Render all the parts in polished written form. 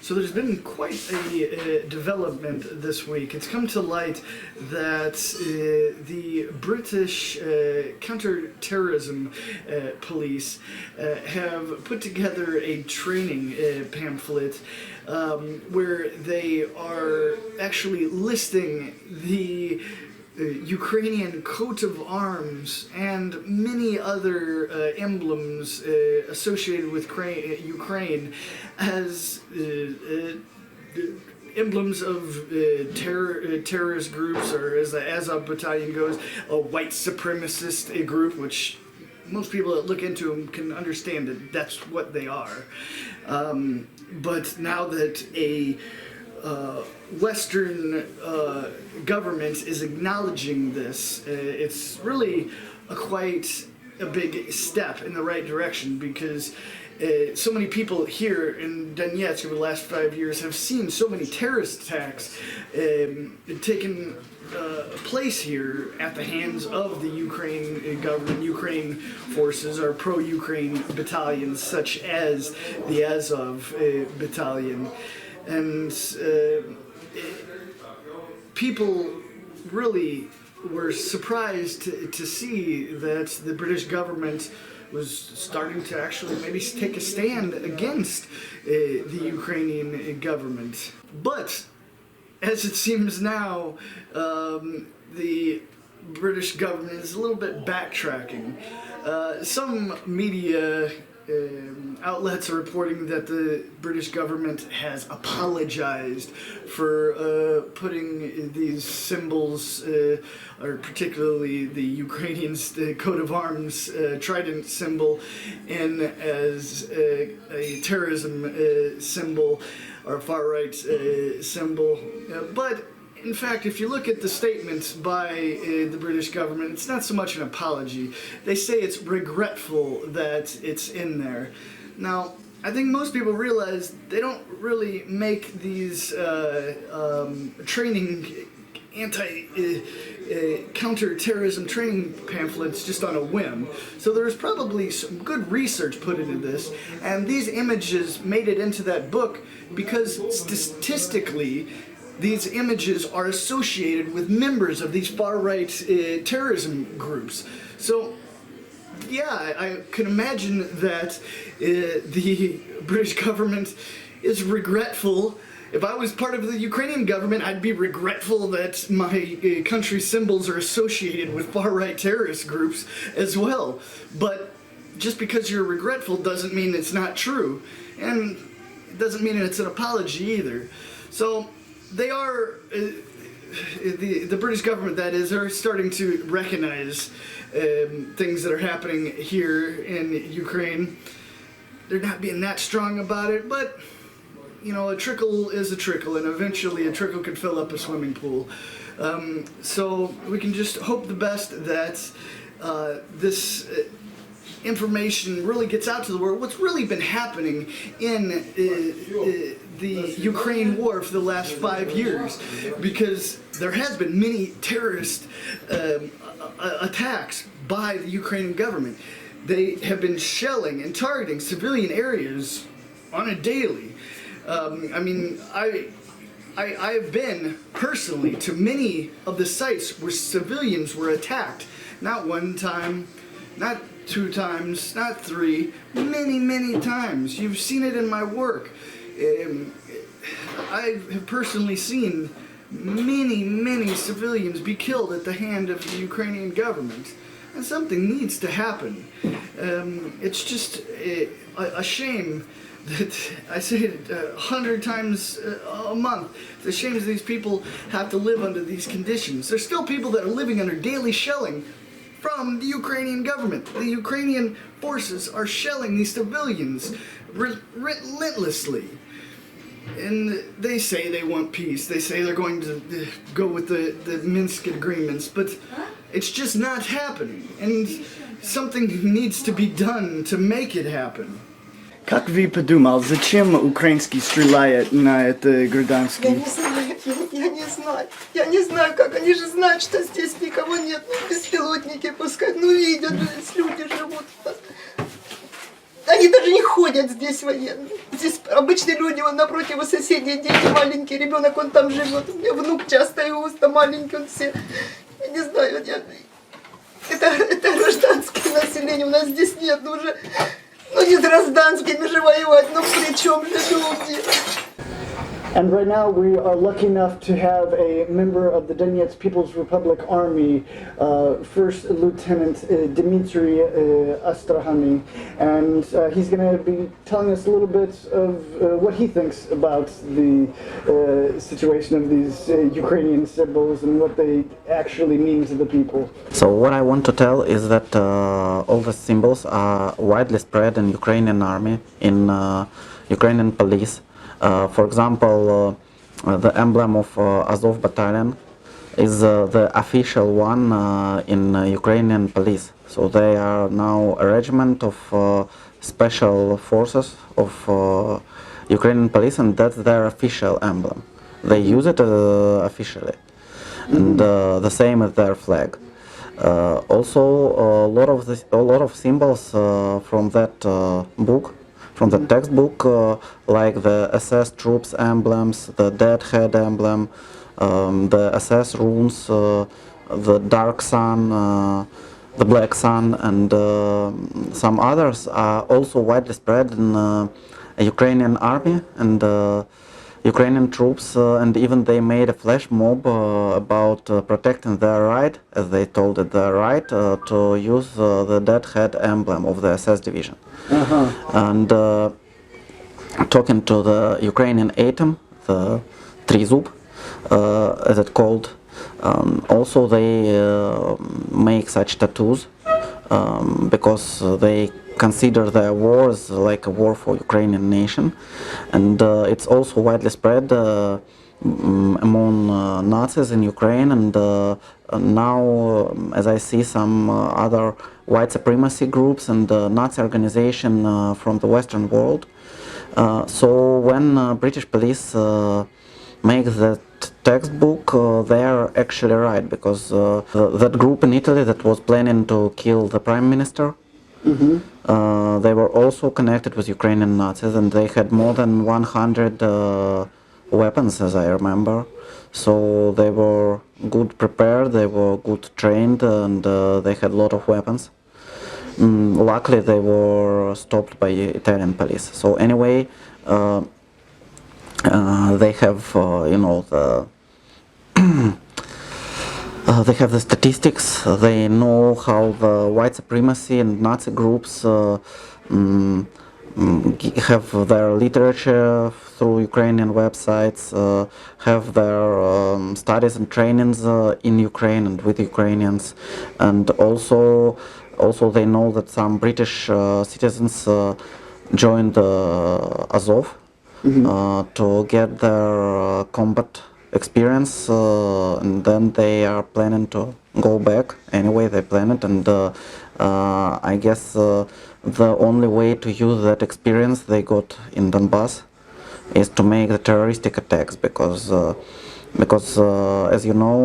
So there's been quite a development this week. It's come to light that the British Counter Terrorism Police have put together a training pamphlet where they are actually listing the Ukrainian coat of arms and many other emblems associated with Ukraine as emblems of terrorist groups, or as the Azov battalion goes, a white supremacist group, which most people that look into them can understand that that's what they are. But now that a Western government is acknowledging this, it's really quite a big step in the right direction, because so many people here in Donetsk over the last 5 years have seen so many terrorist attacks taking place here at the hands of the Ukraine government, Ukraine forces, or pro-Ukraine battalions such as the Azov battalion. And people really were surprised to see that the British government was starting to actually maybe take a stand against the Ukrainian government. But as it seems now, the British government is a little bit backtracking. Some media outlets are reporting that the British government has apologized for putting these symbols, or particularly the Ukrainians' coat of arms trident symbol, in as a terrorism symbol or a far-right symbol. But in fact, if you look at the statements by the British government, it's not so much an apology. They say it's regretful that it's in there. Now, I think most people realize they don't really make these counter-terrorism training pamphlets just on a whim. So there was probably some good research put into this, and these images made it into that book because statistically, these images are associated with members of these far-right terrorism groups. So, yeah, I can imagine that the British government is regretful. If I was part of the Ukrainian government, I'd be regretful that my country's symbols are associated with far-right terrorist groups as well. But just because you're regretful doesn't mean it's not true. And it doesn't mean it's an apology either. So they are, the British government, that is, are starting to recognize things that are happening here in Ukraine. They're not being that strong about it, but, you know, a trickle is a trickle, and eventually a trickle could fill up a swimming pool. So we can just hope the best that this information really gets out to the world. What's really been happening in the Ukraine war for the last 5 years, because there has been many terrorist attacks by the Ukrainian government. They have been shelling and targeting civilian areas on a daily. I mean, I've been personally to many of the sites where civilians were attacked. Not one time, not 2 times, not 3, many times. You've seen it in my work. I have personally seen many civilians be killed at the hand of the Ukrainian government. And something needs to happen. It's just a shame that, I say it 100 times a month, it's a shame that these people have to live under these conditions. There's still people that are living under daily shelling from the Ukrainian government. The Ukrainian forces are shelling these civilians relentlessly. And they say they want peace. They say they're going to go with the Minsk agreements, but it's just not happening. And something needs to be done to make it happen. Как вы подумал, зачем украинский стреляет на это гражданский? Я не знаю, как они же знают, что здесь никого нет, беспилотники пускай, ну видят, здесь люди живут. Они даже не ходят здесь военные. Здесь обычные люди, вон напротив у соседей дети, маленький ребенок, он там живет. У меня внук часто и уста маленький, он все. Я не знаю, это гражданское население, у нас здесь нет уже. Ну не с гражданскими же воевать, ну при чем же люди? And right now we are lucky enough to have a member of the Donetsk People's Republic Army, First Lieutenant Dmitry Astrahani, and he's going to be telling us a little bit of what he thinks about the situation of these Ukrainian symbols and what they actually mean to the people. So what I want to tell is that all the symbols are widely spread in Ukrainian army, in Ukrainian police. For example, the emblem of Azov battalion is the official one in Ukrainian police. So they are now a regiment of special forces of Ukrainian police, and that's their official emblem. They use it officially, and the same as their flag. Also, a lot of symbols from that book. From the textbook, like the SS troops emblems, the dead head emblem, the SS runes, the dark sun, the black sun, and some others are also widely spread in Ukrainian army and Ukrainian troops, and even they made a flash mob about protecting their right, as they told it, their right to use the dead head emblem of the SS division. And talking to the Ukrainian atom, the Trizub, as it's called, also they make such tattoos because they consider their war as like a war for Ukrainian nation, and it's also widely spread among Nazis in Ukraine, and now as I see some other white supremacy groups and Nazi organization from the Western world. So when British police make that textbook, they are actually right, because that group in Italy that was planning to kill the Prime Minister, they were also connected with Ukrainian Nazis, and they had more than 100 weapons, as I remember. So they were good prepared, they were good trained, and they had a lot of weapons. Luckily, they were stopped by Italian police. So anyway, they have, you know, they have the statistics. They know how the white supremacy and Nazi groups have their literature through Ukrainian websites, have their studies and trainings in Ukraine and with Ukrainians, and also they know that some British citizens joined Azov to get their combat experience, and then they are planning to go back. Anyway, they plan it, and I guess the only way to use that experience they got in Donbass is to make the terroristic attacks, because as you know,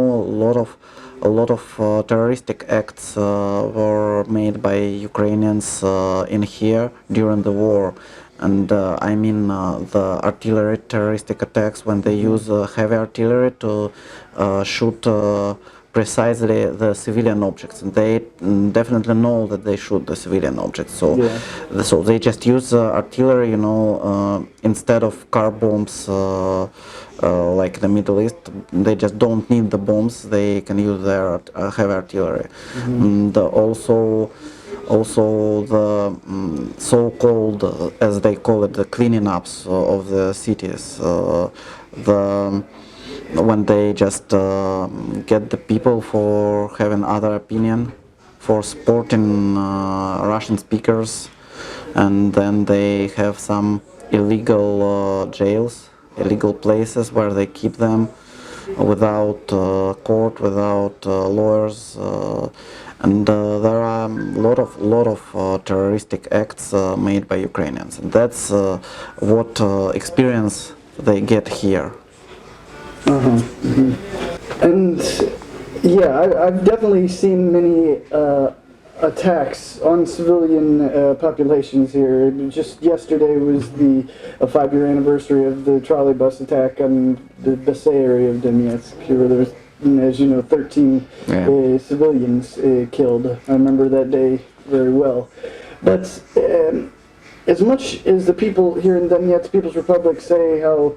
a lot of terroristic acts were made by Ukrainians in here during the war. And I mean the artillery terroristic attacks, when they use heavy artillery to shoot precisely the civilian objects. And they definitely know that they shoot the civilian objects. So, so they just use artillery, you know, instead of car bombs like the Middle East. They just don't need the bombs. They can use their heavy artillery. And also the so-called, as they call it, the cleaning ups of the cities, when they just get the people for having other opinion, for supporting Russian speakers, and then they have some illegal jails, illegal places where they keep them without court, without lawyers. And there are a lot of terroristic acts made by Ukrainians, and that's what experience they get here. And yeah, I've definitely seen many attacks on civilian populations here. Just yesterday was the 5-year anniversary of the trolley bus attack on the Bessay area of Donetsk, where there was, as you know, 13 civilians killed. I remember that day very well. But as much as the people here in Donetsk People's Republic say how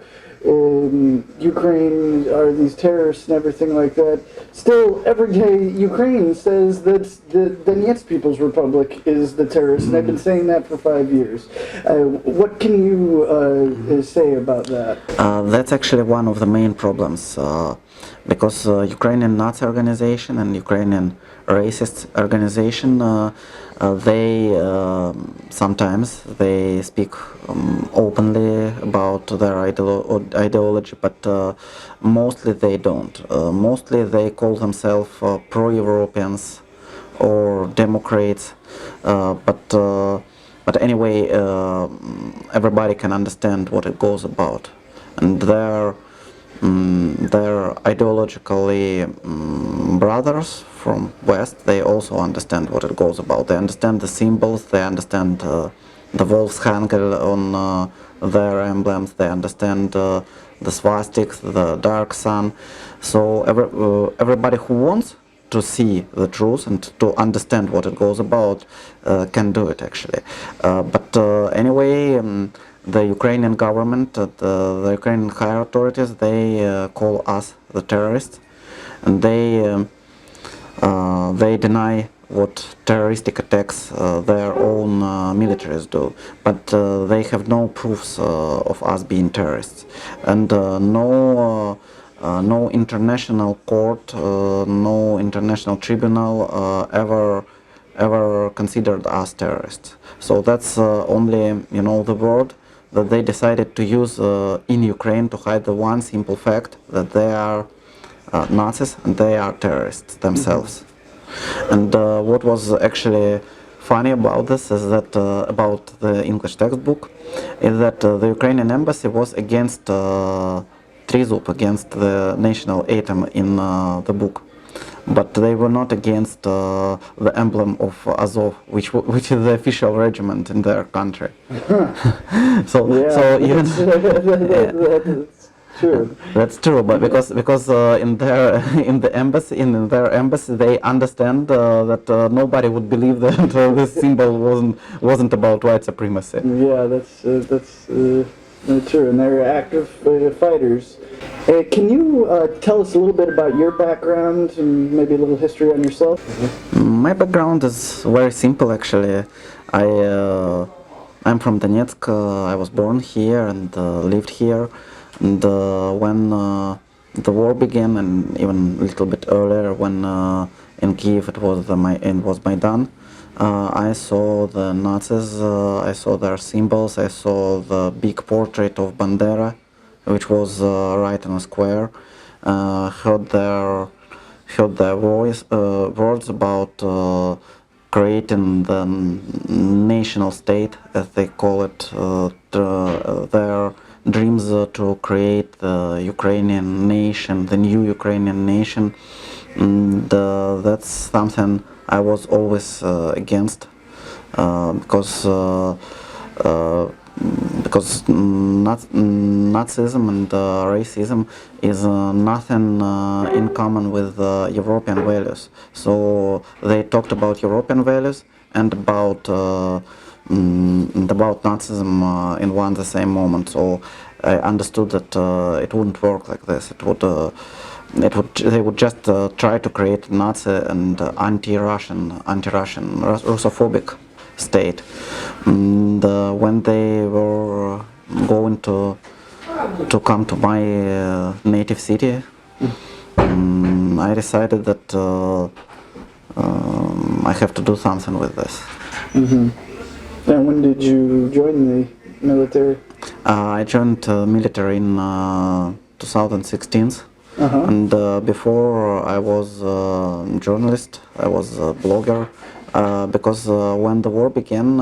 Ukraine are these terrorists and everything like that, still every day Ukraine says that the Donetsk People's Republic is the terrorist, and they've been saying that for 5 years. What can you say about that? That's actually one of the main problems, because Ukrainian Nazi organization and Ukrainian racist organization, they sometimes they speak openly about their ideology, but mostly they don't. Mostly they call themselves pro-Europeans or Democrats, but anyway, everybody can understand what it goes about, and they're ideologically brothers from West. They also understand what it goes about. They understand the symbols, they understand the Wolfsangel on their emblems, they understand the swastiks, the dark sun. So everybody who wants to see the truth and to understand what it goes about can do it, actually. But anyway, the Ukrainian government, the Ukrainian higher authorities, they call us the terrorists, and they deny what terroristic attacks their own militaries do, but they have no proofs of us being terrorists, and no international court, no international tribunal ever considered us terrorists. So that's only, you know, the word that they decided to use in Ukraine to hide the one simple fact that they are Nazis and they are terrorists themselves. And what was actually funny about this is that about the English textbook is that the Ukrainian embassy was against Trizub, against the national anthem in the book, but they were not against the emblem of Azov, which is the official regiment in their country. So even True. that's true, but because in their embassy they understand that nobody would believe that this symbol wasn't about white supremacy. Yeah, that's true, and they're active fighters. Can you tell us a little bit about your background and maybe a little history on yourself? My background is very simple, actually. I'm from Donetsk. I was born here and lived here. And when the war began, and even a little bit earlier, when in Kiev it was Maidan, I saw the Nazis. I saw their symbols. I saw the big portrait of Bandera, which was right in a square. Heard their words about creating the national state, as they call it. Their dreams to create the Ukrainian nation, the new Ukrainian nation, and that's something I was always against, because Nazism and racism is nothing in common with European values. So they talked about European values and about Nazism in one the same moment. So I understood that it wouldn't work like this. They would just try to create Nazi and anti-Russian, Russophobic state. And when they were going to come to my native city, I decided that I have to do something with this. Mm-hmm. And when did you join the military? I joined military in 2016. And before I was a journalist, I was a blogger, because when the war began,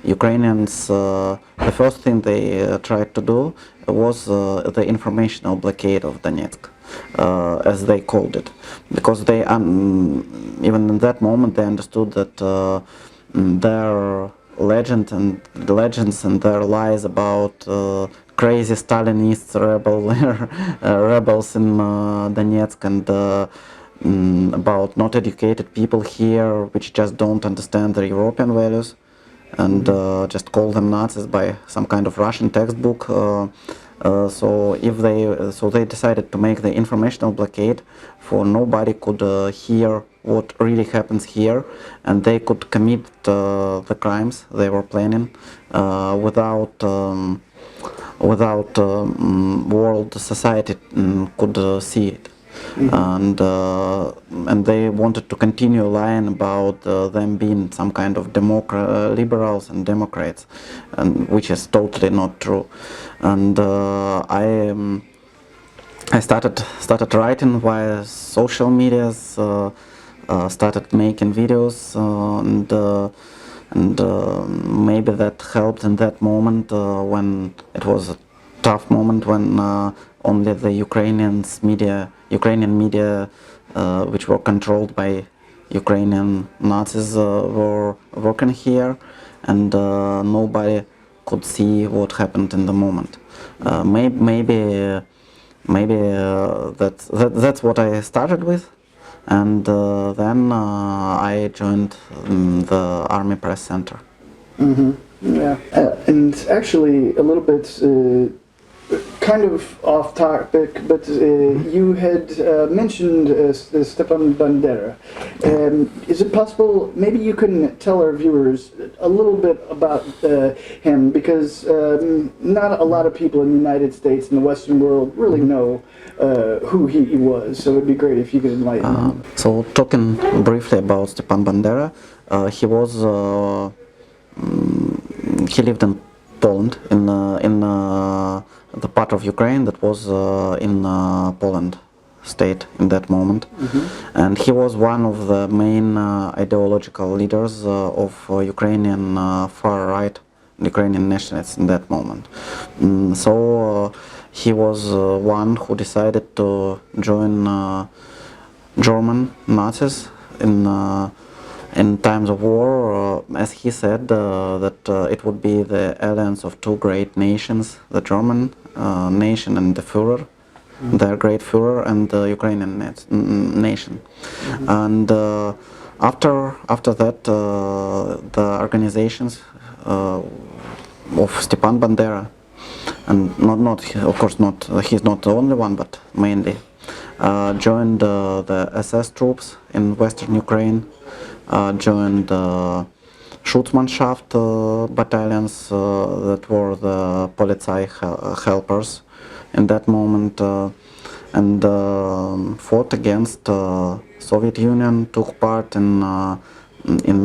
Ukrainians, the first thing they tried to do was the informational blockade of Donetsk. as they called it, because they even in that moment they understood that their legends and their lies about crazy Stalinists, rebels in Donetsk, and about not educated people here, which just don't understand the European values, and just call them Nazis by some kind of Russian textbook. So they decided to make the informational blockade, for nobody could hear what really happens here, and they could commit the crimes they were planning without world society could see it. And they wanted to continue lying about them being some kind of liberals and Democrats, and which is totally not true. And I started writing via social medias, started making videos, and maybe that helped in that moment when it was a tough moment, when only the Ukrainian media, which were controlled by Ukrainian Nazis, were working here, and nobody could see what happened in the moment. Maybe that's what I started with, and then I joined the Army Press Center. Yeah, and actually a little bit kind of off topic, but you had mentioned Stepan Bandera. Is it possible, maybe you can tell our viewers a little bit about him, because not a lot of people in the United States and the Western world really know who he was, so it would be great if you could enlighten them. So talking briefly about Stepan Bandera, he lived in Poland, in the part of Ukraine that was in Poland state in that moment. And he was one of the main ideological leaders of Ukrainian far-right, Ukrainian nationalists in that moment. So he was one who decided to join German Nazis in times of war, as he said, that it would be the alliance of two great nations, the German nation and the Führer, their great Führer, and the Ukrainian nation. And after that, the organizations of Stepan Bandera, and of course he's not the only one, but mainly, joined the SS troops in Western Ukraine, joined Schutzmannschaft battalions that were the Polizei helpers in that moment, and fought against Soviet Union, took part in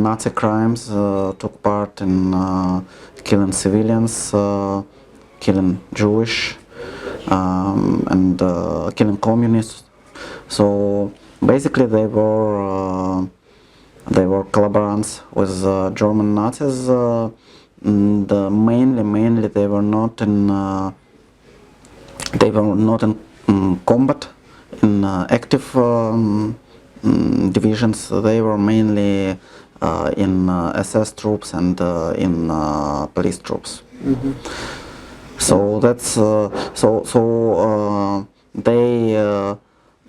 Nazi crimes, took part in killing civilians, killing Jewish, and killing communists. So basically they were collaborants with German Nazis. Mainly they were not in combat, in active divisions. They were mainly in SS troops and in police troops. So that's they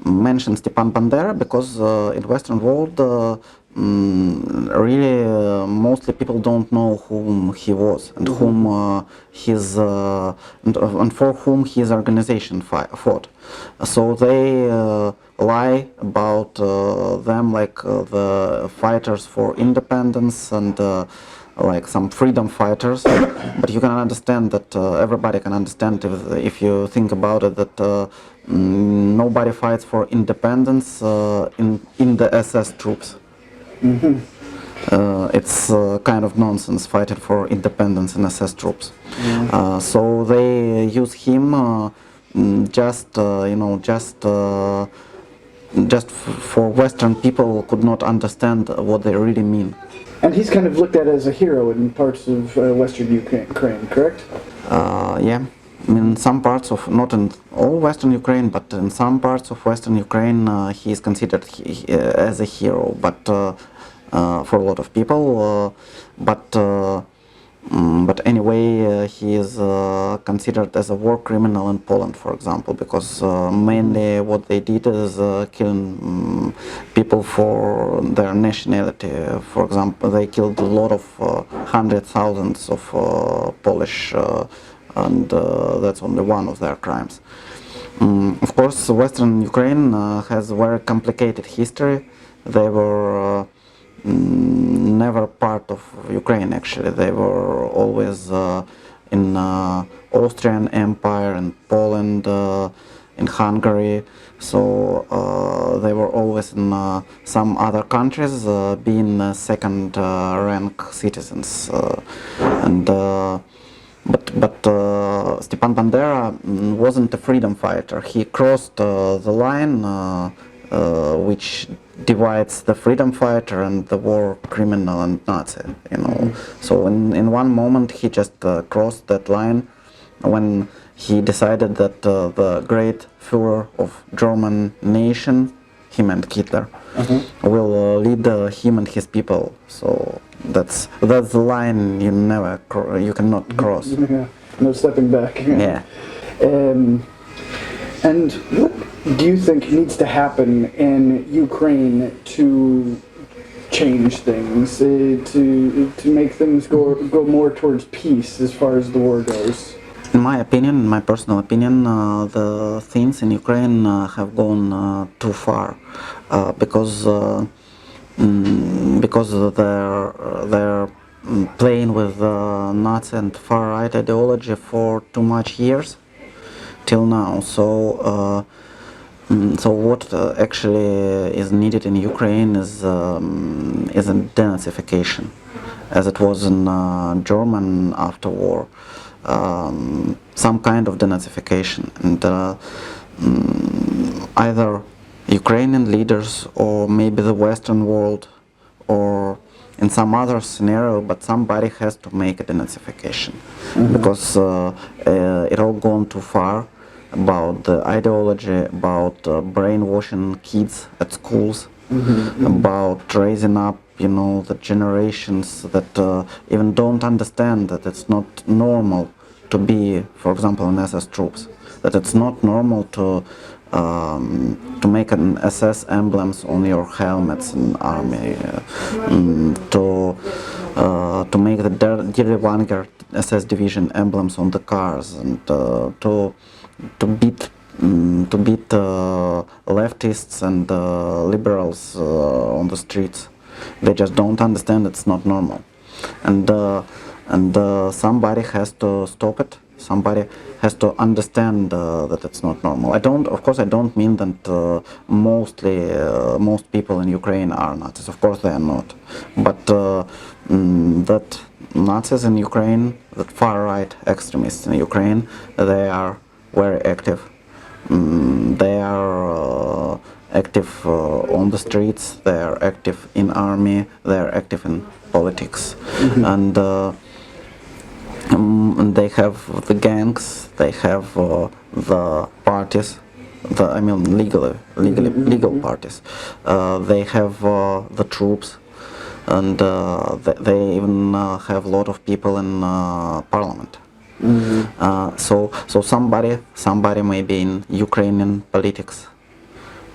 mentioned Stepan Bandera because in Western world really mostly people don't know whom he was and whom and for whom his organization fought. So they lie about them like the fighters for independence and like some freedom fighters, but you can understand that everybody can understand if you think about it that nobody fights for independence in the SS troops. It's kind of nonsense fighting for independence in SS troops. So they use him just for Western people could not understand what they really mean. And he's kind of looked at as a hero in parts of Western Ukraine, correct? Yeah. In some parts of, not in all Western Ukraine, but in some parts of Western Ukraine, he is considered as a hero, but for a lot of people. But anyway, he is considered as a war criminal in Poland, for example, because mainly what they did is killing people for their nationality. For example, they killed a lot of hundreds, thousands of Polish, and that's only one of their crimes. Of course, Western Ukraine has a very complicated history. They were never part of Ukraine, actually. They were always in Austrian Empire, in Poland, in Hungary. So they were always in some other countries, being second rank citizens. But Stepan Bandera wasn't a freedom fighter. He crossed the line which divides the freedom fighter and the war criminal and Nazi, you know. So in one moment he just crossed that line when he decided that the great Führer of German nation, he meant Hitler, will lead him and his people. So that's the line you cannot cross. Yeah. No stepping back. Yeah. And what do you think needs to happen in Ukraine to change things, to make things go more towards peace as far as the war goes? In my opinion, in my personal opinion, the things in Ukraine have gone too far because they're playing with Nazi and far-right ideology for too much years till now. So what actually is needed in Ukraine is a denazification, as it was in German after war. Some kind of denazification, and either Ukrainian leaders or maybe the Western world or in some other scenario, but somebody has to make a denazification because it all gone too far about the ideology, about brainwashing kids at schools, about raising up, you know, the generations that even don't understand that it's not normal to be, for example, in SS troops, that it's not normal to make an SS emblems on your helmets in army, to make the Die Wanger SS division emblems on the cars, and to beat leftists and liberals on the streets. They just don't understand it's not normal, and somebody has to stop it. Somebody has to understand that it's not normal. Of course, I don't mean that most people in Ukraine are Nazis. Of course, they are not. But that Nazis in Ukraine, that far-right extremists in Ukraine, they are very active. They are active on the streets. They are active in army. They are active in politics, and they have the gangs. They have the parties. Legal parties. They have the troops, and they even have a lot of people in parliament. So somebody maybe in Ukrainian politics,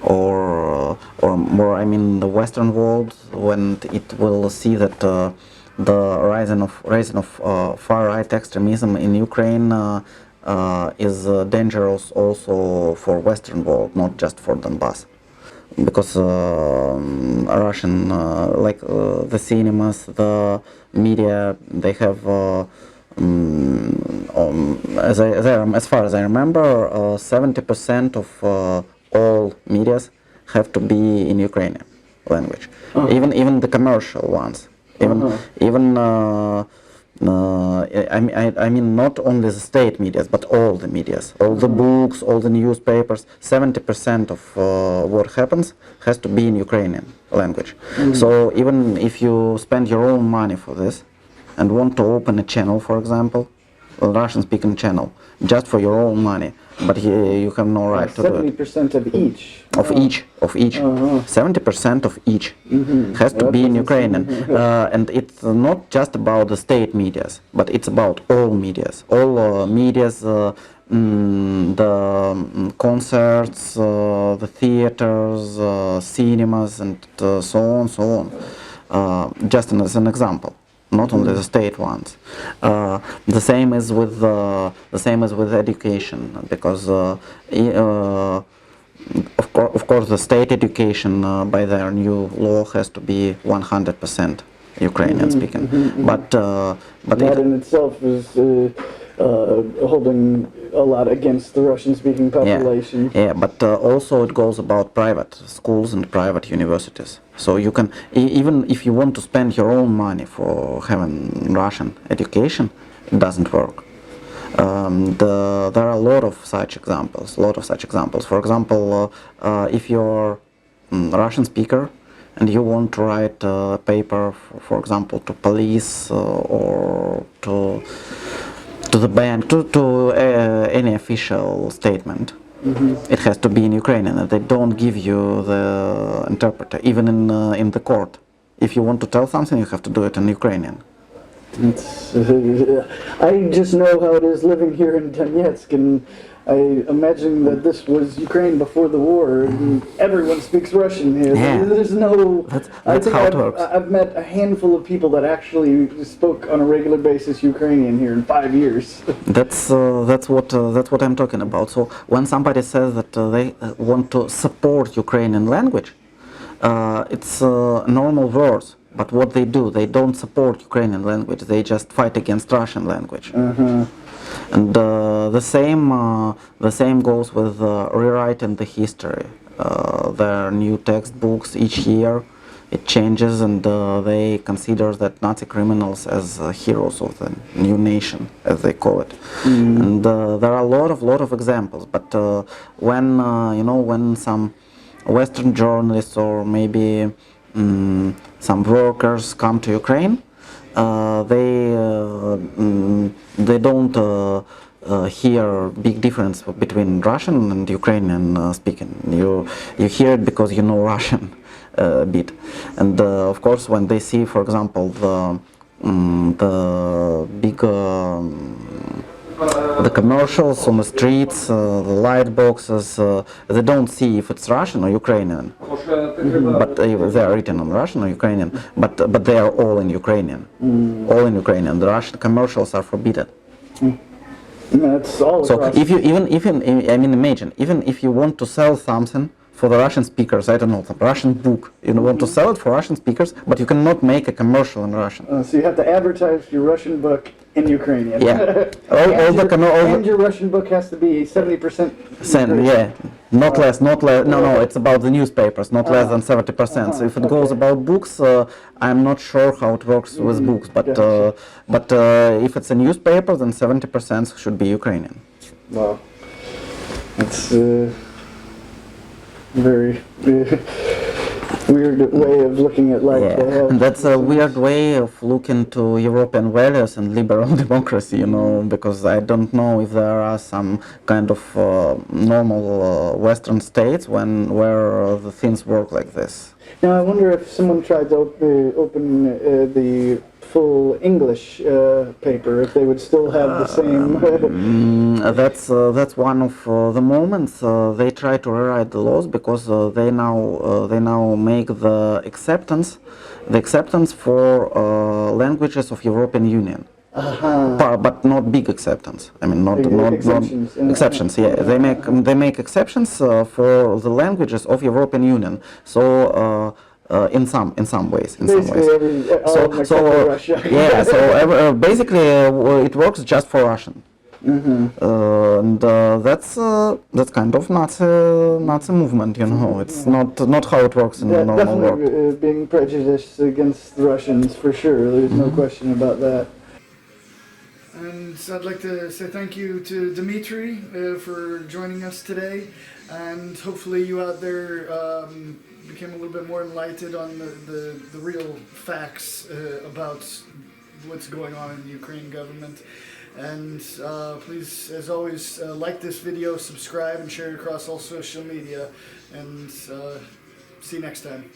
or more, I mean, the Western world, when it will see that the rise of far-right extremism in Ukraine is dangerous also for Western world, not just for Donbass, because Russian, like the cinemas, the media, they have. As far as I remember, 70% of all medias have to be in Ukrainian language, even the commercial ones. I mean, not only the state medias, but all the medias, all the books, all the newspapers. 70% of what happens has to be in Ukrainian language. So even if you spend your own money for this and want to open a channel, for example, Russian-speaking channel just for your own money, but you have no right to do it. 70% of each. Of each, 70% of each has to be in Ukrainian, and it's not just about the state medias, but it's about all medias, all medias, the concerts, the theaters, cinemas, and so on. Just as an example, not only the state ones. The same is with education, because of course the state education by their new law has to be 100% Ukrainian speaking. But that in itself is holding a lot against the Russian-speaking population. Yeah, but also it goes about private schools and private universities. So you can, even if you want to spend your own money for having Russian education, it doesn't work. There are a lot of such examples. For example, if you're a Russian speaker and you want to write a paper, for example, to police or to the bank, to any official statement, it has to be in Ukrainian, and they don't give you the interpreter, even in the court. If you want to tell something, you have to do it in Ukrainian. I just know how it is living here in Donetsk, and I imagine that this was Ukraine before the war, and everyone speaks Russian here. Yeah. There's no. That's how it works. I've met a handful of people that actually spoke on a regular basis Ukrainian here in 5 years. That's what I'm talking about. So when somebody says that they want to support Ukrainian language, it's normal words. But what they do, they don't support Ukrainian language. They just fight against Russian language. And the same goes with rewriting the history. There are new textbooks each year. It changes, and they consider that Nazi criminals as heroes of the new nation, as they call it. And there are a lot of examples. But when some Western journalists or maybe some workers come to Ukraine, they don't hear big difference between Russian and Ukrainian speaking. You hear it because you know Russian a bit, and of course when they see, for example, the big the commercials on the streets, the light boxes, they don't see if it's Russian or Ukrainian, but they are written on Russian or Ukrainian, but they are all in Ukrainian, all in Ukrainian. The Russian commercials are forbidden. That's all. So if you imagine, even if you want to sell something for the Russian speakers, I don't know, the Russian book, you want to sell it for Russian speakers, but you cannot make a commercial in Russian. So you have to advertise your Russian book in Ukrainian. Yeah. And your Russian book has to be 70%. Yeah. Not less. No, it's about the newspapers, not less than 70%. So if it goes about books, I'm not sure how it works with books, but if it's a newspaper, then 70% should be Ukrainian. Wow. That's very weird way of looking at life. Yeah, and that's a weird way of looking to European values and liberal democracy, because I don't know if there are some kind of normal Western states where the things work like this. Now, I wonder if someone tried to open the full English paper, if they would still have the same. That's one of the moments they try to rewrite the laws, because they now make the acceptance for languages of European Union. But not big acceptance. I mean, not exceptions. Yeah, they make exceptions for the languages of European Union. So in some ways. Basically, it works just for Russian. And that's kind of Nazi movement, It's not how it works in the normal world. Being prejudiced against Russians, for sure. There's no question about that. And I'd like to say thank you to Dmitry for joining us today, and hopefully you out there became a little bit more enlightened on the real facts about what's going on in the Ukraine government. And please, as always, like this video, subscribe, and share it across all social media. And see you next time.